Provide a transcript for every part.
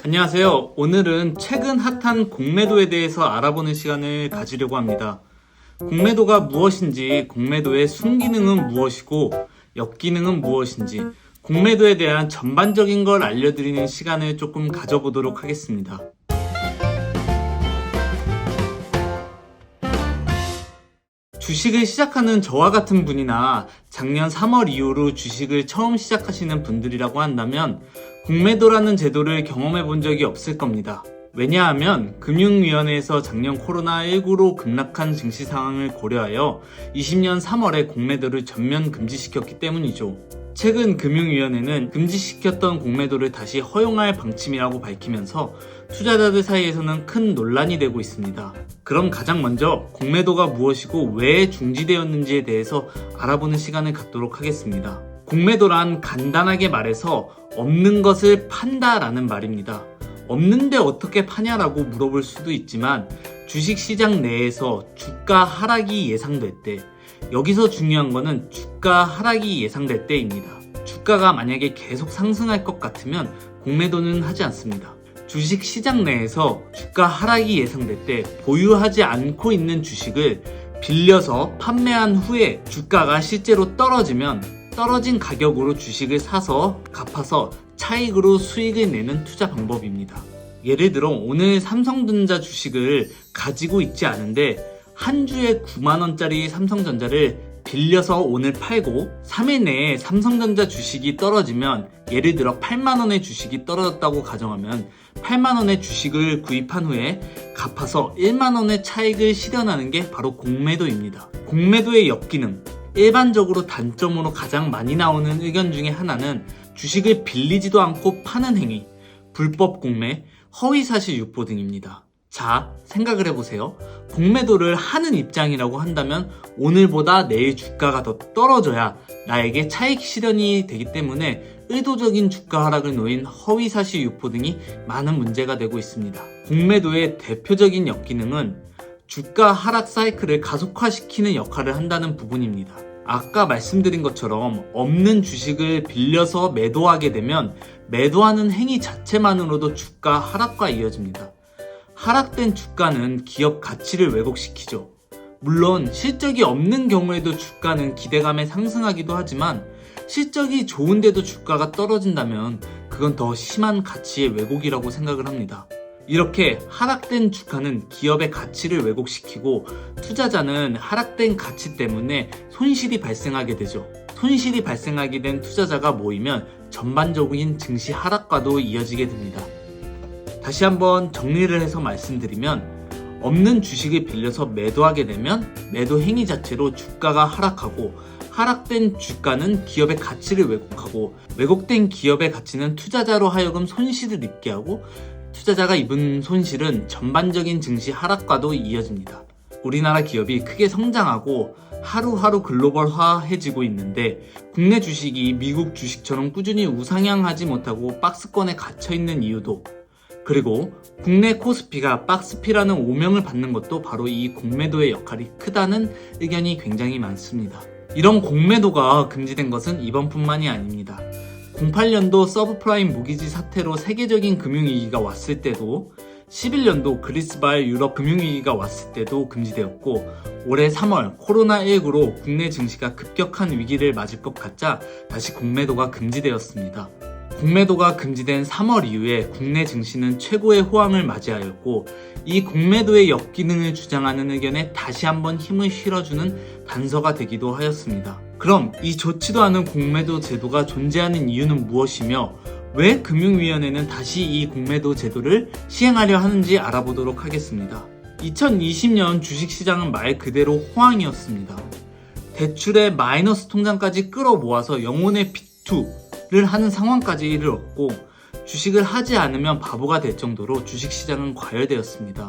안녕하세요. 오늘은 최근 핫한 공매도에 대해서 알아보는 시간을 가지려고 합니다. 공매도가 무엇인지, 공매도의 순기능은 무엇이고 역기능은 무엇인지, 공매도에 대한 전반적인 걸 알려드리는 시간을 조금 가져보도록 하겠습니다. 주식을 시작하는 저와 같은 분이나 작년 3월 이후로 주식을 처음 시작하시는 분들이라고 한다면 공매도라는 제도를 경험해 본 적이 없을 겁니다. 왜냐하면 금융위원회에서 작년 코로나19로 급락한 증시 상황을 고려하여 20년 3월에 공매도를 전면 금지시켰기 때문이죠. 최근 금융위원회는 금지시켰던 공매도를 다시 허용할 방침이라고 밝히면서 투자자들 사이에서는 큰 논란이 되고 있습니다. 그럼 가장 먼저 공매도가 무엇이고 왜 중지되었는지에 대해서 알아보는 시간을 갖도록 하겠습니다. 공매도란 간단하게 말해서 없는 것을 판다라는 말입니다. 없는데 어떻게 파냐라고 물어볼 수도 있지만 주식시장 내에서 주가 하락이 예상될 때, 여기서 중요한 거는 주가 하락이 예상될 때입니다. 주가가 만약에 계속 상승할 것 같으면 공매도는 하지 않습니다. 주식시장 내에서 주가 하락이 예상될 때 보유하지 않고 있는 주식을 빌려서 판매한 후에 주가가 실제로 떨어지면 떨어진 가격으로 주식을 사서 갚아서 차익으로 수익을 내는 투자 방법입니다. 예를 들어 오늘 삼성전자 주식을 가지고 있지 않은데 한 주에 9만원짜리 삼성전자를 빌려서 오늘 팔고 3일 내에 삼성전자 주식이 떨어지면, 예를 들어 8만원의 주식이 떨어졌다고 가정하면 8만원의 주식을 구입한 후에 갚아서 1만원의 차익을 실현하는 게 바로 공매도입니다. 공매도의 역기능, 일반적으로 단점으로 가장 많이 나오는 의견 중에 하나는 주식을 빌리지도 않고 파는 행위, 불법 공매, 허위사실 유포 등입니다. 자, 생각을 해보세요. 공매도를 하는 입장이라고 한다면 오늘보다 내일 주가가 더 떨어져야 나에게 차익 실현이 되기 때문에 의도적인 주가 하락을 놓인 허위사실 유포 등이 많은 문제가 되고 있습니다. 공매도의 대표적인 역기능은 주가 하락 사이클을 가속화시키는 역할을 한다는 부분입니다. 아까 말씀드린 것처럼 없는 주식을 빌려서 매도하게 되면 매도하는 행위 자체만으로도 주가 하락과 이어집니다. 하락된 주가는 기업 가치를 왜곡시키죠. 물론 실적이 없는 경우에도 주가는 기대감에 상승하기도 하지만 실적이 좋은데도 주가가 떨어진다면 그건 더 심한 가치의 왜곡이라고 생각을 합니다. 이렇게 하락된 주가는 기업의 가치를 왜곡시키고 투자자는 하락된 가치 때문에 손실이 발생하게 되죠. 손실이 발생하게 된 투자자가 모이면 전반적인 증시 하락과도 이어지게 됩니다. 다시 한번 정리를 해서 말씀드리면, 없는 주식을 빌려서 매도하게 되면 매도 행위 자체로 주가가 하락하고, 하락된 주가는 기업의 가치를 왜곡하고, 왜곡된 기업의 가치는 투자자로 하여금 손실을 입게 하고, 투자자가 입은 손실은 전반적인 증시 하락과도 이어집니다. 우리나라 기업이 크게 성장하고 하루하루 글로벌화해지고 있는데 국내 주식이 미국 주식처럼 꾸준히 우상향하지 못하고 박스권에 갇혀있는 이유도, 그리고 국내 코스피가 박스피라는 오명을 받는 것도 바로 이 공매도의 역할이 크다는 의견이 굉장히 많습니다. 이런 공매도가 금지된 것은 이번뿐만이 아닙니다. 08년도 서브프라임 모기지 사태로 세계적인 금융위기가 왔을 때도, 11년도 그리스발 유럽 금융위기가 왔을 때도 금지되었고, 올해 3월 코로나19로 국내 증시가 급격한 위기를 맞을 것 같자 다시 공매도가 금지되었습니다. 공매도가 금지된 3월 이후에 국내 증시는 최고의 호황을 맞이하였고, 이 공매도의 역기능을 주장하는 의견에 다시 한번 힘을 실어주는 단서가 되기도 하였습니다. 그럼 이 좋지도 않은 공매도 제도가 존재하는 이유는 무엇이며 왜 금융위원회는 다시 이 공매도 제도를 시행하려 하는지 알아보도록 하겠습니다. 2020년 주식시장은 말 그대로 호황이었습니다. 대출의 마이너스 통장까지 끌어모아서 영혼의 빚투를 하는 상황까지 이르렀고, 주식을 하지 않으면 바보가 될 정도로 주식시장은 과열되었습니다.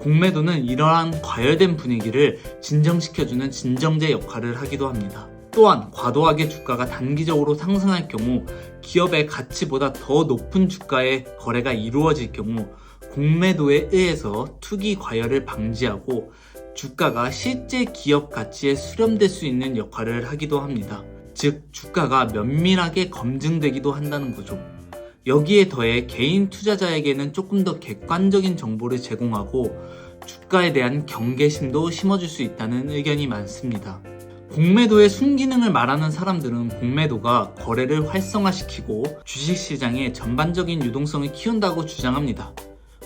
공매도는 이러한 과열된 분위기를 진정시켜주는 진정제 역할을 하기도 합니다. 또한 과도하게 주가가 단기적으로 상승할 경우, 기업의 가치보다 더 높은 주가의 거래가 이루어질 경우 공매도에 의해서 투기 과열을 방지하고 주가가 실제 기업 가치에 수렴될 수 있는 역할을 하기도 합니다. 즉 주가가 면밀하게 검증되기도 한다는 거죠. 여기에 더해 개인 투자자에게는 조금 더 객관적인 정보를 제공하고 주가에 대한 경계심도 심어줄 수 있다는 의견이 많습니다. 공매도의 순기능을 말하는 사람들은 공매도가 거래를 활성화시키고 주식시장의 전반적인 유동성을 키운다고 주장합니다.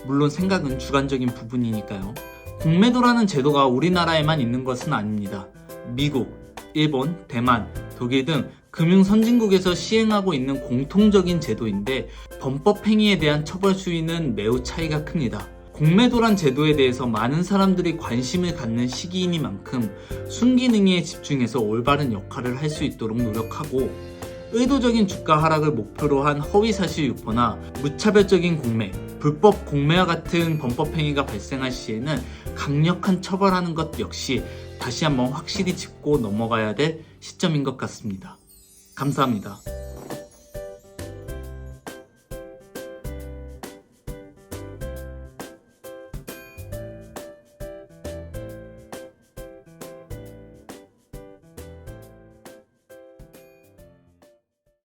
물론 생각은 주관적인 부분이니까요. 공매도라는 제도가 우리나라에만 있는 것은 아닙니다. 미국, 일본, 대만, 독일 등 금융 선진국에서 시행하고 있는 공통적인 제도인데 범법 행위에 대한 처벌 수위는 매우 차이가 큽니다. 공매도란 제도에 대해서 많은 사람들이 관심을 갖는 시기이니만큼 순기능에 집중해서 올바른 역할을 할 수 있도록 노력하고 의도적인 주가 하락을 목표로 한 허위사실 유포나 무차별적인 공매, 불법 공매와 같은 범법 행위가 발생할 시에는 강력한 처벌하는 것 역시 다시 한번 확실히 짚고 넘어가야 될 시점인 것 같습니다. 감사합니다.